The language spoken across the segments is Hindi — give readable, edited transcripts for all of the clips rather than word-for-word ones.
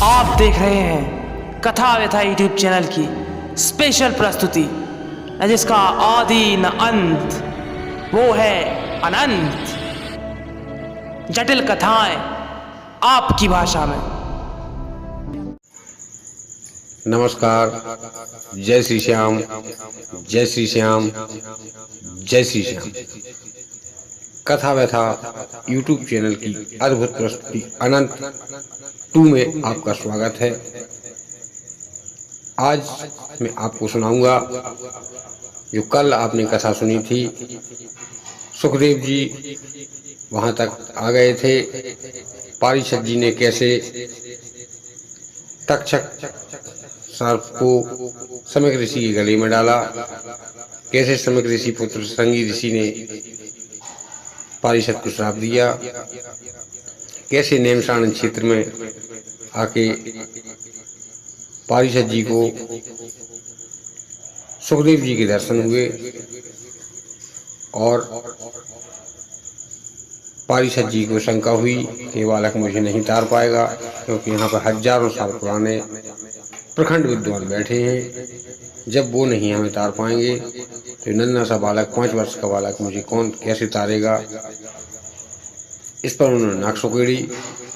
आप देख रहे हैं कथा व्यथा यूट्यूब चैनल की स्पेशल प्रस्तुति, जिसका आदि न अंत, वो है अनंत। जटिल कथाएं आपकी भाषा में। नमस्कार। जय श्री श्याम, जय श्री श्याम, जय श्री श्याम। कथा व्यथा यूट्यूब चैनल की अद्भुत प्रस्तुति अनंत 2 में आपका स्वागत है। आज मैं आपको सुनाऊंगा जो कल आपने कथा सुनी थी। सुखदेव जी वहां तक आ गए थे। पारिषद जी ने कैसे तक्षक सर्प को समक ऋषि के गले में डाला, कैसे समक ऋषि पुत्र संगी ऋषि ने पारिषद को श्राप दिया, कैसे नेमसाण क्षेत्र में आके पारिषद जी को सुखदेव जी के दर्शन हुए और पारिषद जी को शंका हुई कि बालक मुझे नहीं तार पाएगा, क्योंकि यहाँ पर हजारों साल पुराने प्रखंड विद्वान बैठे हैं। जब वो नहीं हमें तार पाएंगे तो नन्हा सा बालक, 5 वर्ष का बालक, मुझे कौन कैसे तारेगा। इस पर उन्होंने नाक सुकेड़ी।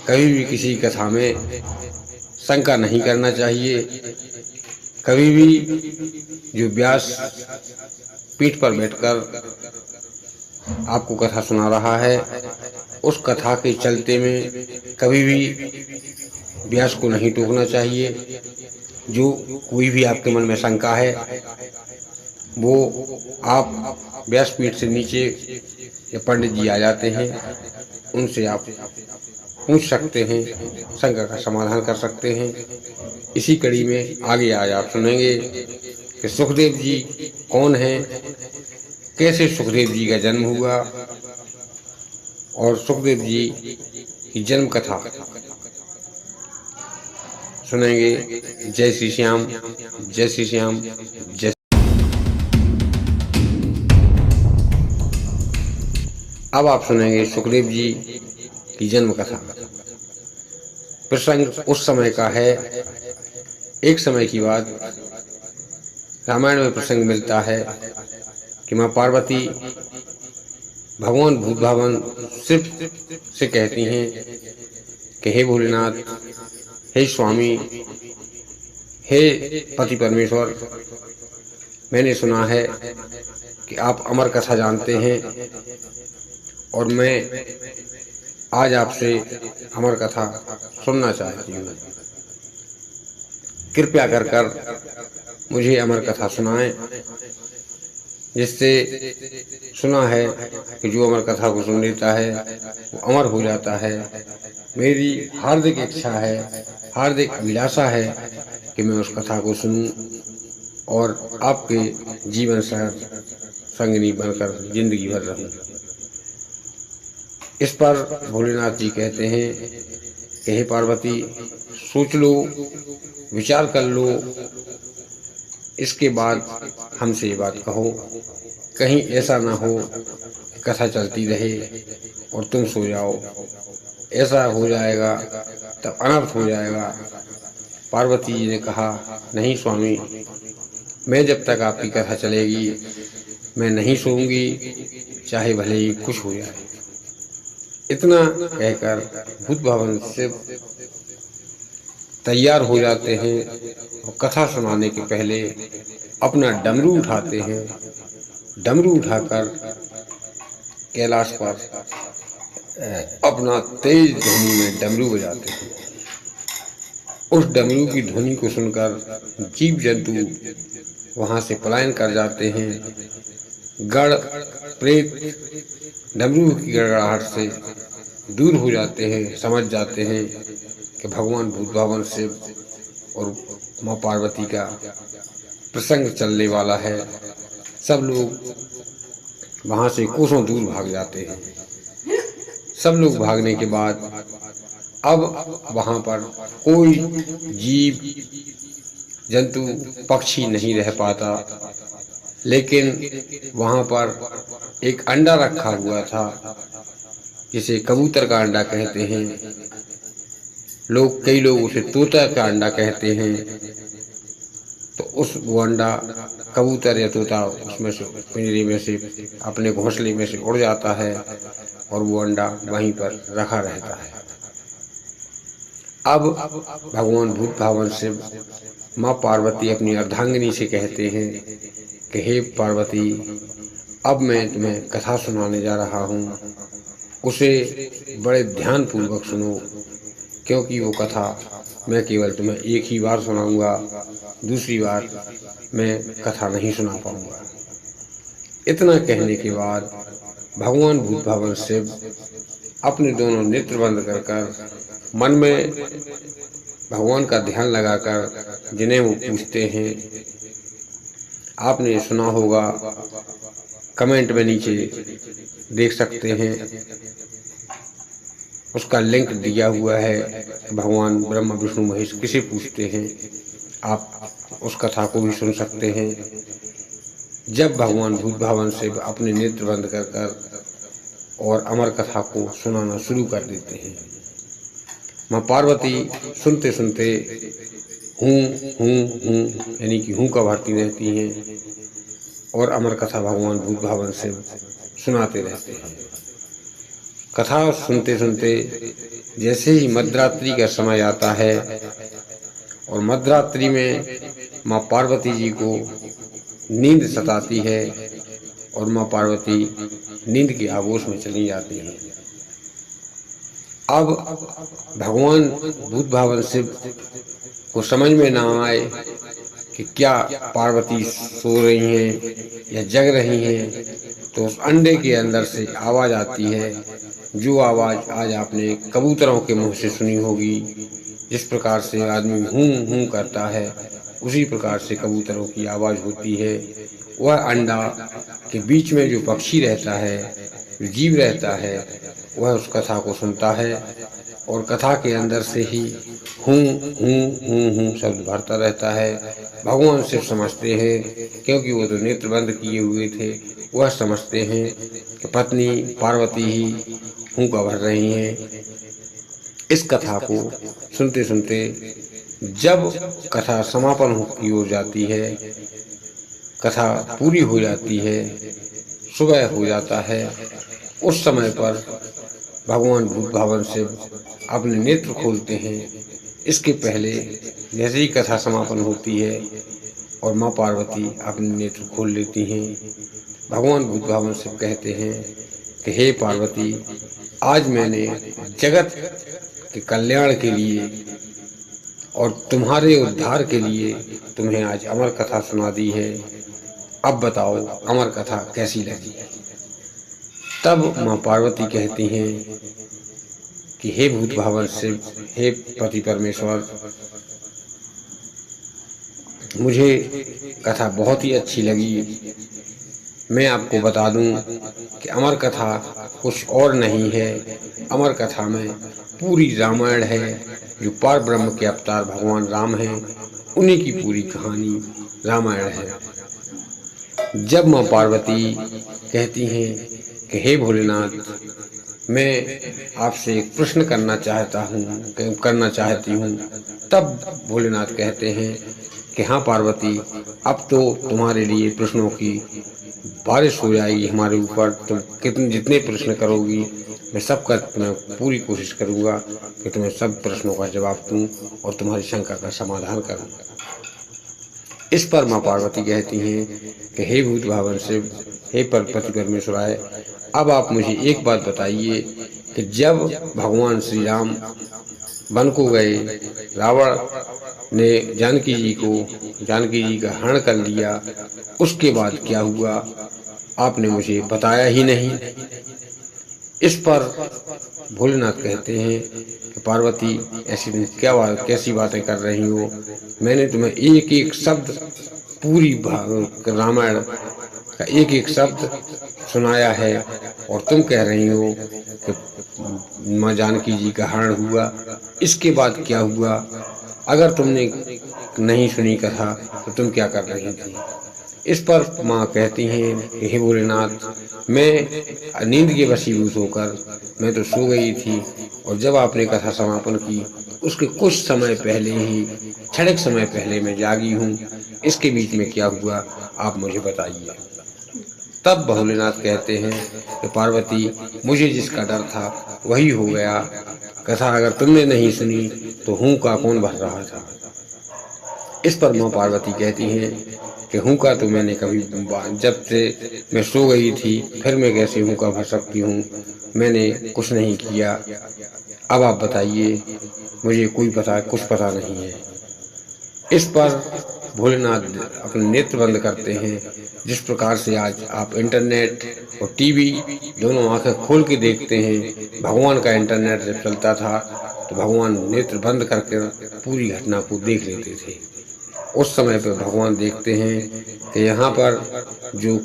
कभी भी किसी कथा में शंका नहीं करना चाहिए। कभी भी जो व्यास पीठ पर बैठकर आपको कथा सुना रहा है, उस कथा के चलते में कभी भी व्यास को नहीं टोकना चाहिए। जो कोई भी आपके मन में शंका है वो आप व्यासपीठ से नीचे या पंडित जी आ जाते हैं, उनसे आप पूछ सकते हैं, शंका का समाधान कर सकते हैं। इसी कड़ी में आगे आज आप सुनेंगे कि सुखदेव जी कौन हैं, कैसे सुखदेव जी का जन्म हुआ और सुखदेव जी की जन्म कथा सुनेंगे। जय श्री श्याम, जय श्री श्याम, जय। अब आप सुनेंगे सुखदेव जी की जन्म कथा। प्रसंग उस समय का है। एक समय की बात रामायण में प्रसंग मिलता है कि माँ पार्वती भगवान भूतभावन शिव से कहती हैं कि हे भोलेनाथ, हे स्वामी, हे पति परमेश्वर, मैंने सुना है कि आप अमर कथा जानते हैं और मैं आज आपसे अमर कथा सुनना चाहती हूँ। कृपया कर मुझे अमर कथा सुनाएं, जिससे सुना है कि जो अमर कथा को सुन लेता है वो अमर हो जाता है। मेरी हार्दिक इच्छा है, हार्दिक अभिलाषा है कि मैं उस कथा को सुनूं और आपके जीवन संगिनी बनकर जिंदगी भर रहूं। इस पर भोलेनाथ जी कहते हैं कि हे पार्वती, सोच लो, विचार कर लो, इसके बाद हमसे ये बात कहो। कहीं ऐसा ना हो कि कथा चलती रहे और तुम सो जाओ। ऐसा हो जाएगा तब अनर्थ हो जाएगा। पार्वती जी ने कहा, नहीं स्वामी, मैं जब तक आपकी कथा चलेगी मैं नहीं सोऊंगी, चाहे भले ही कुछ हो जाए। इतना कहकर भूतभावन शिव तैयार हो जाते हैं और कथा सुनाने के पहले अपना डमरू उठाते हैं। डमरू उठाकर कैलाश पर अपना तेज ध्वनि में डमरू बजाते हैं। उस डमरू की ध्वनि को सुनकर जीव जंतु वहां से पलायन कर जाते हैं। गण प्रेत डमरू की गड़गड़ाहट से दूर हो जाते हैं, समझ जाते हैं कि भगवान भूतभावन शिव और माँ पार्वती का प्रसंग चलने वाला है। सब लोग वहां से कोसों दूर भाग जाते हैं। सब लोग भागने के बाद अब वहां पर कोई जीव जंतु पक्षी नहीं रह पाता, लेकिन वहां पर एक अंडा रखा हुआ था जिसे कबूतर का अंडा कहते हैं। कई लोग उसे तोता का अंडा कहते हैं। तो वो अंडा कबूतर या तोता उसमें से पिंजरे में से अपने घोंसले में से उड़ जाता है और वो अंडा वहीं पर रखा रहता है। अब भगवान भूत भावन शिव माँ पार्वती अपनी अर्धांगिनी से कहते हैं कि हे पार्वती, अब मैं तुम्हें कथा सुनाने जा रहा हूँ, उसे बड़े ध्यान पूर्वक सुनो, क्योंकि वो कथा मैं केवल तुम्हें एक ही बार सुनाऊंगा, दूसरी बार मैं कथा नहीं सुना पाऊंगा। इतना कहने के बाद भगवान भूत भावन शिव अपने दोनों नेत्र बंद कर मन में भगवान का ध्यान लगाकर जिन्हें वो पूछते हैं, आपने सुना होगा, कमेंट में नीचे देख सकते हैं, उसका लिंक दिया हुआ है। भगवान ब्रह्मा विष्णु महेश किसे पूछते हैं, आप उस कथा को भी सुन सकते हैं। जब भगवान भूत भावन से अपने नेत्र बंद कर और अमर कथा को सुनाना शुरू कर देते हैं, माँ पार्वती सुनते सुनते हूँ यानी कि हूँ का भरती रहती हैं और अमर कथा भगवान भूत भावन से सुनाते रहते हैं। कथा सुनते सुनते जैसे ही मध्यरात्रि का समय आता है और मध्यरात्रि में माँ पार्वती जी को नींद सताती है और माँ पार्वती नींद के आगोश में चली जाती हैं। अब भगवान भूत भावन शिव को समझ में ना आए कि क्या पार्वती सो रही हैं या जग रही हैं, तो उस अंडे के अंदर से आवाज़ आती है, जो आवाज़ आज आपने कबूतरों के मुंह से सुनी होगी। जिस प्रकार से आदमी हूँ करता है, उसी प्रकार से कबूतरों की आवाज़ होती है। वह अंडा के बीच में जो पक्षी रहता है, जो जीव रहता है, वह उस कथा को सुनता है और कथा के अंदर से ही हूँ शब्द भरता रहता है। भगवान शिव समझते हैं, क्योंकि वो तो नेत्र बंद किए हुए थे, वह समझते हैं कि पत्नी पार्वती ही हूँ का भर रही हैं। इस कथा को सुनते सुनते जब कथा समापन की ओर जाती है, कथा पूरी हो जाती है, सुबह हो जाता है, उस समय पर भगवान भूत भावन शिव अपने नेत्र खोलते हैं। इसके पहले जैसे ही कथा समापन होती है और माँ पार्वती अपने नेत्र खोल लेती हैं, भगवान भूत भावन शिव कहते हैं कि हे पार्वती, आज मैंने जगत के कल्याण के लिए और तुम्हारे उद्धार के लिए तुम्हें आज अमर कथा सुना दी है। अब बताओ अमर कथा कैसी लगी। तब माँ पार्वती कहती हैं कि हे भूत भावन शिव, हे पति परमेश्वर, मुझे कथा बहुत ही अच्छी लगी। मैं आपको बता दूं कि अमर कथा कुछ और नहीं है। अमर कथा में पूरी रामायण है, जो पार ब्रह्म के अवतार भगवान राम हैं, उन्हीं की पूरी कहानी रामायण है। जब माँ पार्वती कहती हैं कि हे भोलेनाथ, मैं आपसे एक प्रश्न करना चाहती हूँ, तब भोलेनाथ कहते हैं कि हाँ पार्वती, अब तो तुम्हारे लिए प्रश्नों की बारिश हो जाएगी हमारे ऊपर। तुम जितने प्रश्न करोगी, मैं सबका मैं पूरी कोशिश करूँगा कि तुम्हें सब प्रश्नों का जवाब दूँ और तुम्हारी शंका का समाधान करूँ। इस पर माँ पार्वती कहती हैं कि हे भूत भावन शिव, हे पति परमेश्वराय, अब आप मुझे एक बात बताइए कि जब भगवान श्री राम वन को गए, रावण ने जानकी जी का हरण कर लिया, उसके बाद क्या हुआ, आपने मुझे बताया ही नहीं। इस पर भोलेनाथ कहते हैं कि पार्वती, ऐसी कैसी बातें कर रही हो। मैंने तुम्हें एक एक शब्द, पूरी रामायण का एक एक शब्द सुनाया है और तुम कह रही हो कि माँ जानकी जी का हरण हुआ। इसके बाद क्या हुआ? अगर तुमने नहीं सुनी कथा तो तुम क्या कर रही थी? इस पर माँ कहती हैं कि हे भोलेनाथ, मैं नींद के वशीभूत होकर मैं तो सो गई थी, और जब आपने कथा समापन की उसके कुछ समय पहले ही, क्षणिक समय पहले मैं जागी हूँ। इसके बीच में क्या हुआ आप मुझे बताइए। तब भोलेनाथ कहते हैं कि पार्वती, मुझे जिसका डर था वही हो गया। कथा अगर तुमने नहीं सुनी तो हूँ का कौन भर रहा था। इस पर माँ पार्वती कहती हैं कि हूँ का तो मैंने कभी, जब से मैं सो गई थी फिर मैं कैसे हूँ का भर सकती हूँ, मैंने कुछ नहीं किया। अब आप बताइए, मुझे कुछ पता नहीं है। इस पर भोलेनाथ अपने नेत्र बंद करते हैं। जिस प्रकार से आज आप इंटरनेट और टीवी दोनों आंखें खोल के देखते हैं, भगवान का इंटरनेट जब चलता था तो भगवान नेत्र बंद करके पूरी घटना को देख लेते थे। उस समय पर भगवान देखते हैं कि यहाँ पर जो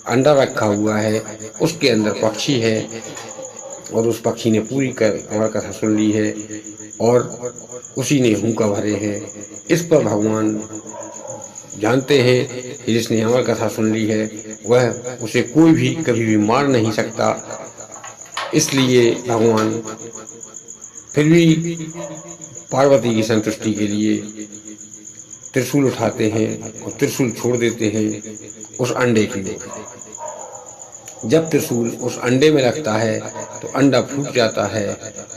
अंडा रखा हुआ है उसके अंदर पक्षी है, और उस पक्षी ने पूरी हमारी कथा सुन ली है और उसी ने हुंका भरे हैं। इस पर भगवान जानते हैं कि जिसने हमारी कथा सुन ली है वह उसे कोई भी कभी भी मार नहीं सकता। इसलिए भगवान फिर भी पार्वती की संतुष्टि के लिए त्रिशूल उठाते हैं और त्रिशूल छोड़ देते हैं उस अंडे की ओर। जब त्रिशूल उस अंडे में लगता है तो अंडा फूट जाता है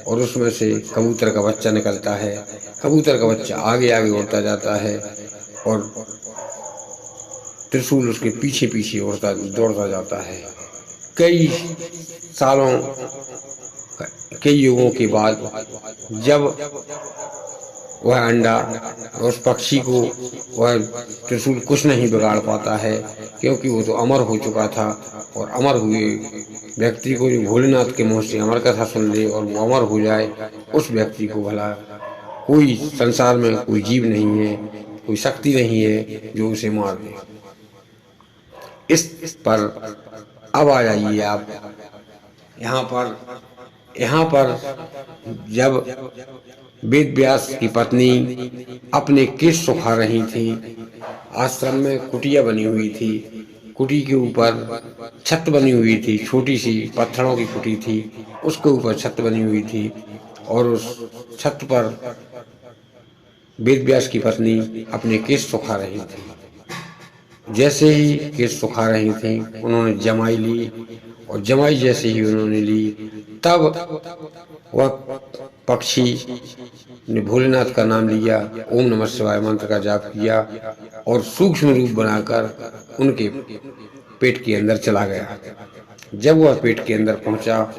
और उसमें से कबूतर का बच्चा निकलता है। कबूतर का बच्चा आगे आगे उड़ता जाता है और त्रिशूल उसके पीछे पीछे दौड़ता जाता है। कई सालों, कई युगों के बाद जब वह अंडा, उस पक्षी को वह त्रिशूल कुछ नहीं बिगाड़ पाता है, क्योंकि वो तो अमर हो चुका था। और अमर हुए व्यक्ति को जो भोलेनाथ के मुँह से अमर कथा सुन ले और वो अमर हो जाए, उस व्यक्ति को भला कोई संसार में कोई जीव नहीं है, कोई शक्ति नहीं है जो उसे मार दे। इस पर अब आ जाइए आप यहाँ पर जब वेद व्यास की पत्नी अपने केश सुखा रही थी, आश्रम में कुटिया बनी हुई थी, कुटी के ऊपर छत बनी हुई थी, छोटी सी पत्थरों की कुटी थी, उसके ऊपर छत बनी हुई थी और उस छत पर वेद व्यास की पत्नी अपने केश सुखा रही थी। जैसे ही केश सुखा रही थी उन्होंने जमाई ली, और जमाई जैसे ही उन्होंने ली तब वह पक्षी ने भोलेनाथ का नाम लिया, ओम नमः शिवाय मंत्र का जाप किया और सूक्ष्म रूप बनाकर उनके पेट के अंदर चला गया। जब वह पेट के अंदर पहुंचा,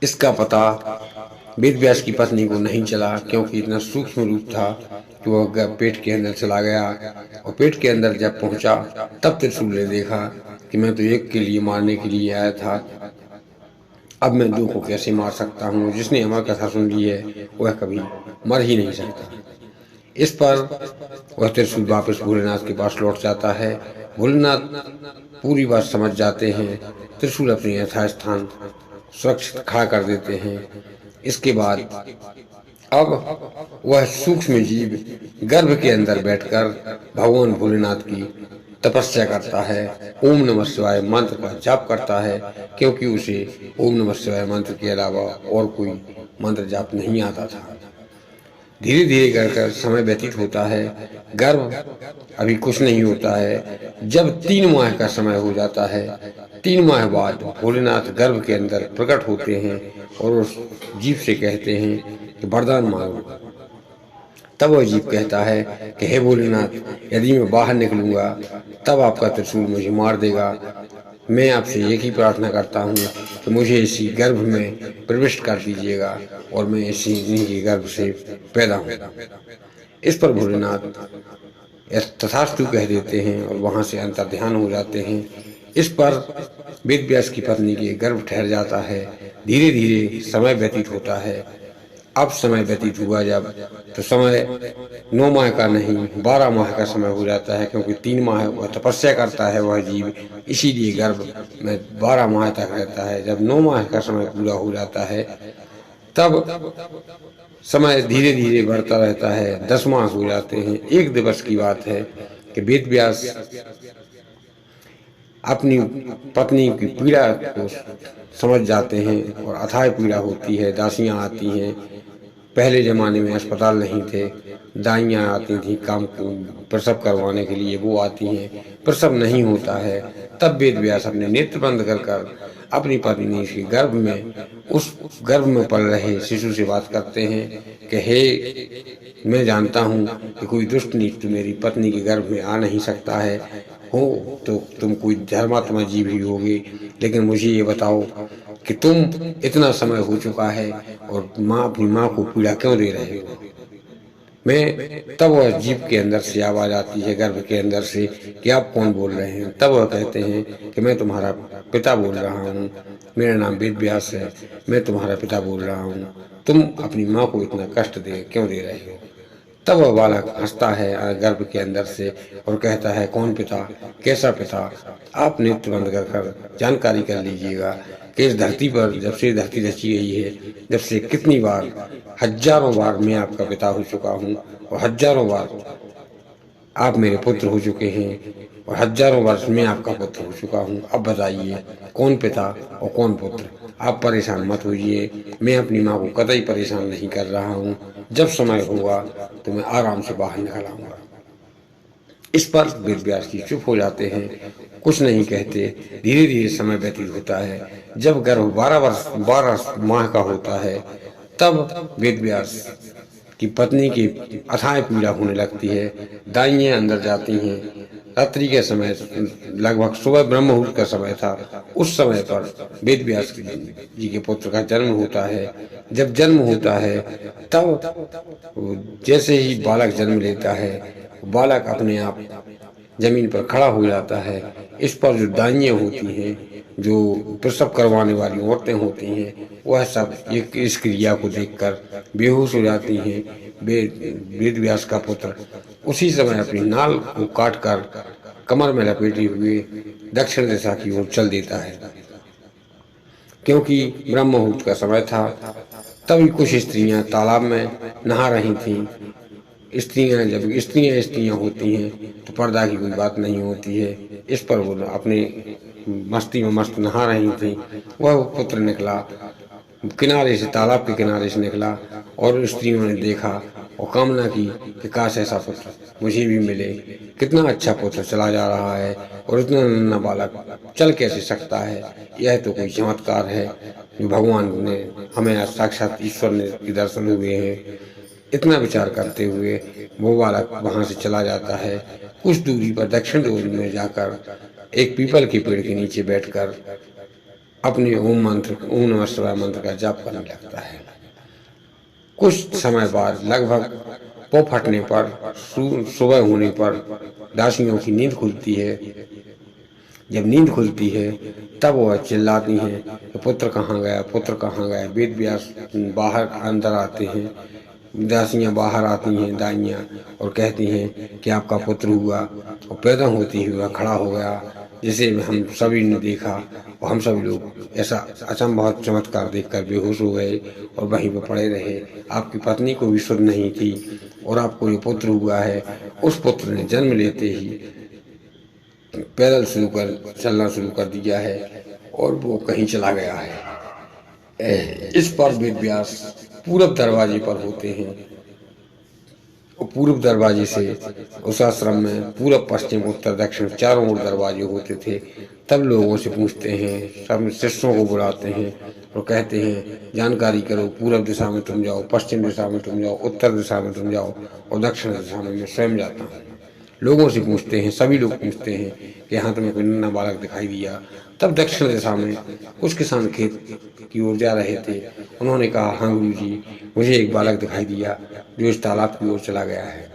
इसका पता वेद व्यास की पत्नी को नहीं चला, क्योंकि इतना सूक्ष्म रूप था कि वह पेट के अंदर चला गया। और पेट के अंदर जब पहुंचा तब त्रिशूल ने देखा कि मैं तो एक के लिए मारने के लिए आया था, अब मैं दो को कैसे मार सकता हूँ। जिसने हमारी कथा सुन ली है वह कभी मर ही नहीं सकता। इस पर वह त्रिशूल वापस भोलेनाथ के पास लौट जाता है। भोलेनाथ पूरी बात समझ जाते हैं, त्रिशूल अपने यथास्थान सुरक्षित खड़ा कर देते हैं। इसके बाद अब वह सूक्ष्म जीव गर्भ के अंदर बैठकर भगवान भोलेनाथ की तपस्या करता है, ओम नमः शिवाय मंत्र का जाप करता है, क्योंकि उसे ओम नमः शिवाय मंत्र के अलावा और कोई मंत्र जाप नहीं आता था। धीरे धीरे कर समय व्यतीत होता है। गर्भ अभी कुछ नहीं होता है। जब 3 माह का समय हो जाता है, 3 माह बाद भोलेनाथ गर्भ के अंदर प्रकट होते हैं और उस जीव से कहते हैं कि वरदान मांगो। तब वह जीव कहता है कि हे भोलेनाथ, यदि मैं बाहर निकलूंगा तब आपका त्रिशूल मुझे मार देगा। मैं आपसे एक ही प्रार्थना करता हूँ कि मुझे इसी गर्भ में प्रविष्ट कर दीजिएगा और मैं इन्हीं के गर्भ से पैदा हूँ। इस पर भोलेनाथ तथास्तु कह देते हैं और वहाँ से अंतर्ध्यान हो जाते हैं। इस पर वेद व्यास की पत्नी के गर्भ ठहर जाता है। धीरे धीरे समय व्यतीत होता है। अब समय व्यतीत हुआ जब, तो समय 9 माह का नहीं 12 माह का समय हो जाता है, क्योंकि 3 माह वह तपस्या करता है वह जीव, इसीलिए गर्भ में 12 माह तक रहता है। जब 9 माह का समय पूरा हो जाता है तब समय धीरे धीरे बढ़ता रहता है। 10 माह हो जाते हैं। एक दिवस की बात है कि वेद व्यास अपनी पत्नी की पीड़ा को समझ जाते हैं और अथाह पीड़ा होती है। दासियां आती हैं, पहले ज़माने में अस्पताल नहीं थे, दाइयाँ आती थीं काम प्रसव करवाने के लिए, वो आती हैं, प्रसव नहीं होता है, तब वेद व्यास अपने नेत्र बंद कर अपनी पत्नी के गर्भ में, उस गर्भ में पल रहे शिशु से बात करते हैं कि हे, मैं जानता हूँ कि कोई दुष्ट नीच तो मेरी पत्नी के गर्भ में आ नहीं सकता है, हो तो तुम कोई धर्मात्मा जीव ही होगे, लेकिन मुझे ये बताओ कि तुम इतना समय हो चुका है और अपनी माँ को पीड़ा क्यों दे रहे हो। मैं तब वह जीव के अंदर से आवाज आती है, गर्भ के अंदर से, कि आप कौन बोल रहे हैं। तब वह कहते हैं कि मैं तुम्हारा पिता बोल रहा हूँ, मेरा नाम वेद व्यास है, मैं तुम्हारा पिता बोल रहा हूँ, तुम अपनी माँ को इतना कष्ट क्यों दे रहे हो। तब वह बालक हंसता है गर्भ के अंदर से और कहता है, कौन पिता, कैसा पिता, आप नेत्र बंद कर जानकारी कर लीजिएगा कि इस धरती पर जब से धरती रची गई है, जब से कितनी बार, हजारों बार मैं आपका पिता हो चुका हूँ और हजारों बार आप मेरे पुत्र हो चुके हैं और हजारों वर्ष में आपका पुत्र हो चुका हूँ। अब बताइए कौन पिता और कौन पुत्र। आप परेशान मत होइए, मैं अपनी माँ को कतई परेशान नहीं कर रहा हूँ, जब समय होगा तो मैं आराम से बाहर निकल आऊंगा। इस पर वेद व्यास जी चुप हो जाते हैं, कुछ नहीं कहते। धीरे धीरे समय व्यतीत होता है। जब गर्भ 12 माह का होता है, तब वेद व्यास की पत्नी की अथाह पीड़ा होने लगती है। दाइयाँ अंदर जाती हैं। रात्रि के समय, लगभग सुबह ब्रह्म मुहूर्त का समय था, उस समय पर वेद व्यास जी के पुत्र का जन्म होता है। जब जन्म होता है, तब जैसे ही बालक जन्म लेता है, बालक अपने आप जमीन पर खड़ा हो जाता है। इस पर जो दाइयाँ होती हैं, जो प्रसव करवाने वाली औरतें होती हैं, वह सब इस क्रिया को देखकर बेहोश हो जाती हैं। वेद व्यास का पुत्र उसी समय अपनी नाल को काटकर कमर में लपेटे हुए दक्षिण दिशा की ओर चल देता है। क्योंकि ब्रह्म मुहूर्त का समय था, तभी कुछ स्त्रियां तालाब में नहा रही थीं। जब स्त्रियां होती हैं तो पर्दा की कोई बात नहीं होती है। इस पर वो अपने मस्ती में मस्त नहा रही थी। वह पुत्र निकला किनारे से, तालाब के किनारे से निकला और स्त्रियों ने देखा और कामना की कि काश ऐसा पुत्र मुझे भी मिले। कितना अच्छा पुत्र चला जा रहा है और इतना नन्हा बालक चल कैसे सकता है। यह तो कोई चमत्कार है जो भगवान ने हमें, साक्षात ईश्वर ने के दर्शन हुए हैं। इतना विचार करते हुए वो बालक वहां से चला जाता है। कुछ दूरी पर दक्षिण दिशा में जाकर एक पीपल के पेड़ के नीचे बैठकर अपने ओम नमः शिवाय मंत्र का जाप करने लगता है। कुछ समय बाद, लगभग पौ फटने पर, सुबह होने पर दासियों की नींद खुलती है। जब नींद खुलती है, तब वह चिल्लाती हैं कि पुत्र कहाँ गया, पुत्र कहाँ गया। वेद व्यास बाहर अंदर आते हैं। दासियां बाहर आती हैं, दाइयाँ, और कहती हैं कि आपका पुत्र हुआ और पैदा होते ही हुआ खड़ा हो गया, जिसे हम सभी ने देखा और हम सभी लोग ऐसा अचंभव चमत्कार देखकर बेहोश हो गए और वहीं पर पड़े रहे। आपकी पत्नी को भी सुध नहीं थी और आपको जो पुत्र हुआ है, उस पुत्र ने जन्म लेते ही पैदल चलना शुरू कर दिया है और वो कहीं चला गया है। इस पर वेद व्यास पूरब दरवाजे पर होते हैं और पूर्व दरवाजे से उस आश्रम में पूरब, पश्चिम, उत्तर, दक्षिण चारों ओर दरवाजे होते थे। तब लोगों से पूछते हैं, सब शिष्यों को बुलाते हैं और कहते हैं जानकारी करो, पूरब दिशा में तुम जाओ, पश्चिम दिशा में तुम जाओ, उत्तर दिशा में तुम जाओ और दक्षिण दिशा में मैं स्वयं जाता हूँ। लोगों से पूछते हैं, सभी लोग पूछते हैं कि यहाँ तुम्हें कोई नन्हा बालक दिखाई दिया। तब दक्षिण दिशा में कुछ किसान खेत की ओर जा रहे थे। उन्होंने कहा, हाँ गुरु जी, मुझे एक बालक दिखाई दिया जो इस तालाब की ओर चला गया है।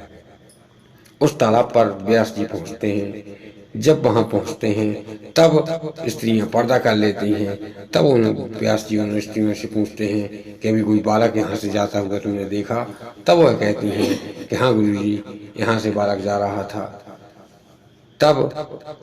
उस तालाब पर व्यास जी पहुँचते हैं। जब वहाँ पहुँचते हैं, तब स्त्रियाँ पर्दा कर लेती हैं। तब व्यास जी उन स्त्रियों से पूछते हैं कि अभी कोई बालक यहाँ से जाता हुआ तुमने देखा। तब वह कहती हैं कि हाँ गुरु जी, यहाँ से बालक जा रहा था। तब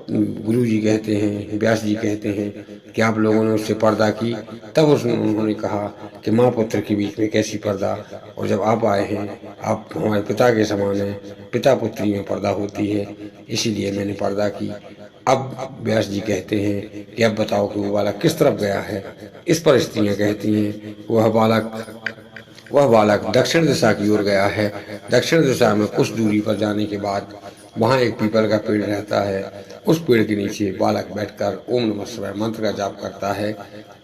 गुरु जी कहते हैं, व्यास जी कहते हैं कि आप लोगों ने उससे पर्दा की। तब उन्होंने कहा कि माँ पुत्र के बीच में कैसी पर्दा, और जब आप आए हैं आप हमारे पिता के समान हैं, पिता पुत्री में पर्दा होती है, इसीलिए मैंने पर्दा की। अब व्यास जी कहते हैं कि अब बताओ कि वो बालक किस तरफ गया है। इस पर स्त्रियाँ कहती हैं वह बालक दक्षिण दिशा की ओर गया है। दक्षिण दिशा में कुछ दूरी पर जाने के बाद वहाँ एक पीपल का पेड़ रहता है। उस पेड़ के नीचे बालक बैठकर ओम नमः शिवाय मंत्र का जाप करता है।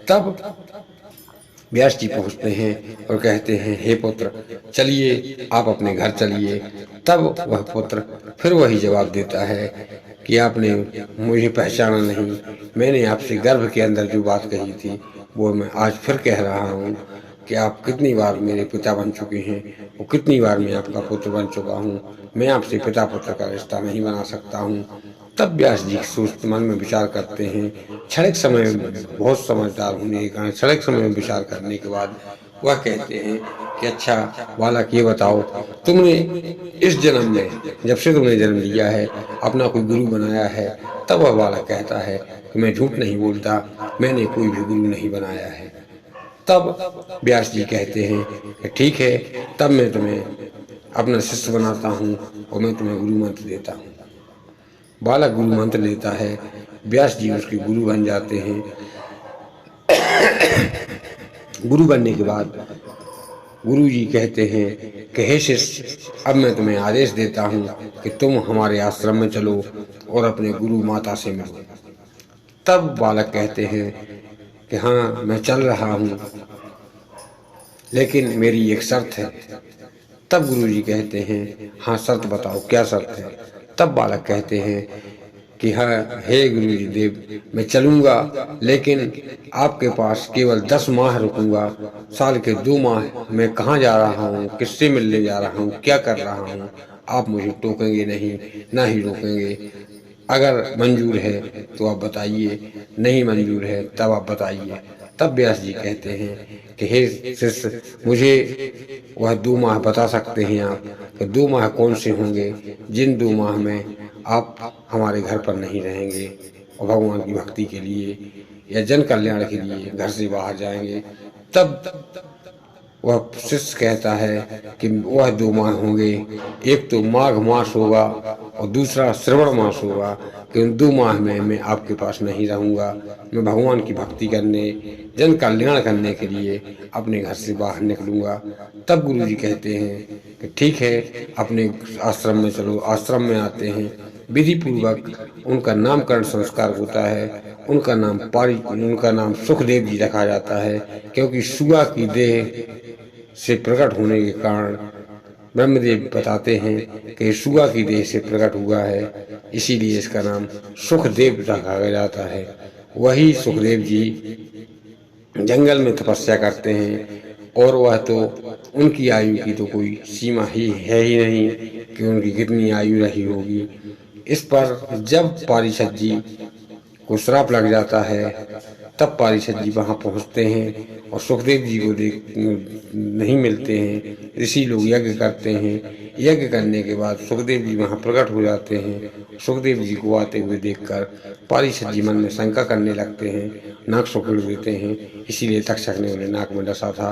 तब व्यास जी पहुँचते हैं और कहते हैं, हे पुत्र चलिए, आप अपने घर चलिए। तब वह पुत्र फिर वही जवाब देता है कि आपने मुझे पहचाना नहीं, मैंने आपसे गर्भ के अंदर जो बात कही थी वो मैं आज फिर कह रहा हूँ कि आप कितनी बार मेरे पिता बन चुके हैं और कितनी बार मैं आपका पुत्र बन चुका हूँ, मैं आपसे पिता पुत्र का रिश्ता नहीं बना सकता हूँ। तब व्यास जी सोचते, मन में विचार करते हैं। क्षणिक समय में बहुत समझदार होने के कारण क्षणिक समय में विचार करने के बाद वह कहते हैं कि अच्छा बालक ये बताओ, तुमने इस जन्म में जब से तुमने जन्म लिया है अपना कोई गुरु बनाया है? तब वह बालक कहता है कि मैं झूठ नहीं बोलता, मैंने कोई भी गुरु नहीं बनाया है। तब व्यास जी कहते हैं कि ठीक है, तब मैं तुम्हें अपना शिष्य बनाता हूँ और मैं तुम्हें गुरु मंत्र देता हूँ। बालक गुरु मंत्र लेता है, व्यास जी उसके गुरु बन जाते हैं। गुरु बनने के बाद गुरु जी कहते हैं कि हे शिष्य, अब मैं तुम्हें आदेश देता हूँ कि तुम हमारे आश्रम में चलो और अपने गुरु माता से मिलो। तब बालक कहते हैं कि हाँ मैं चल रहा हूँ, लेकिन मेरी एक शर्त है। तब गुरु जी कहते हैं हाँ शर्त बताओ, क्या शर्त है? तब बालक कहते हैं कि हाँ हे गुरु जी देव, मैं चलूँगा लेकिन आपके पास केवल 10 माह रुकूंगा। साल के 2 माह मैं कहाँ जा रहा हूँ, किससे मिलने जा रहा हूँ, क्या कर रहा हूँ, आप मुझे टोकेंगे नहीं, ना ही रोकेंगे। अगर मंजूर है तो आप बताइए, नहीं मंजूर है तब आप बताइए। तब व्यास जी कहते हैं कि हे शिष्य, मुझे वह 2 माह बता सकते हैं आप कि 2 माह कौन से होंगे जिन 2 माह में आप हमारे घर पर नहीं रहेंगे और भगवान की भक्ति के लिए या जन कल्याण के लिए घर से बाहर जाएंगे। तब वह शिष्य कहता है कि वह 2 माह होंगे, एक तो माघ मास होगा और दूसरा श्रवण मास होगा, कि उन 2 माह में मैं आपके पास नहीं रहूँगा, मैं भगवान की भक्ति करने, जन कल्याण करने के लिए अपने घर से बाहर निकलूँगा। तब गुरु जी कहते हैं कि ठीक है, अपने आश्रम में चलो। आश्रम में आते हैं, विधि पूर्वक उनका नामकरण संस्कार होता है। उनका नाम सुखदेव जी रखा जाता है, क्योंकि सुगा की देह से प्रकट होने के कारण ब्रह्मदेव बताते हैं कि सुगा की देह से प्रकट हुआ है, इसीलिए इसका नाम सुखदेव रखा जाता है। वही सुखदेव जी जंगल में तपस्या करते हैं और वह तो उनकी आयु की तो कोई सीमा ही है ही नहीं कि उनकी कितनी आयु रही होगी। इस पर जब पारीक्षत जी को श्राप लग जाता है तब पारीक्षत जी वहाँ पहुँचते हैं और सुखदेव जी को नहीं मिलते हैं। ऋषि लोग यज्ञ करते हैं, यज्ञ करने के बाद सुखदेव जी वहाँ प्रकट हो जाते हैं। सुखदेव जी को आते हुए देखकर पारीक्षत जी मन में शंका करने लगते हैं, नाक सुखेड़ देते हैं, इसीलिए तक्षक ने उन्हें नाक में डसा था।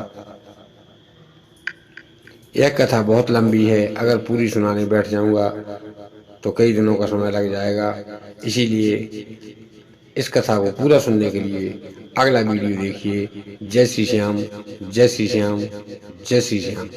यह कथा बहुत लंबी है, अगर पूरी सुनाने बैठ जाऊंगा तो कई दिनों का समय लग जाएगा, इसीलिए इस कथा को पूरा सुनने के लिए अगला वीडियो देखिए। जय श्री श्याम, जय श्री श्याम, जय श्री श्याम।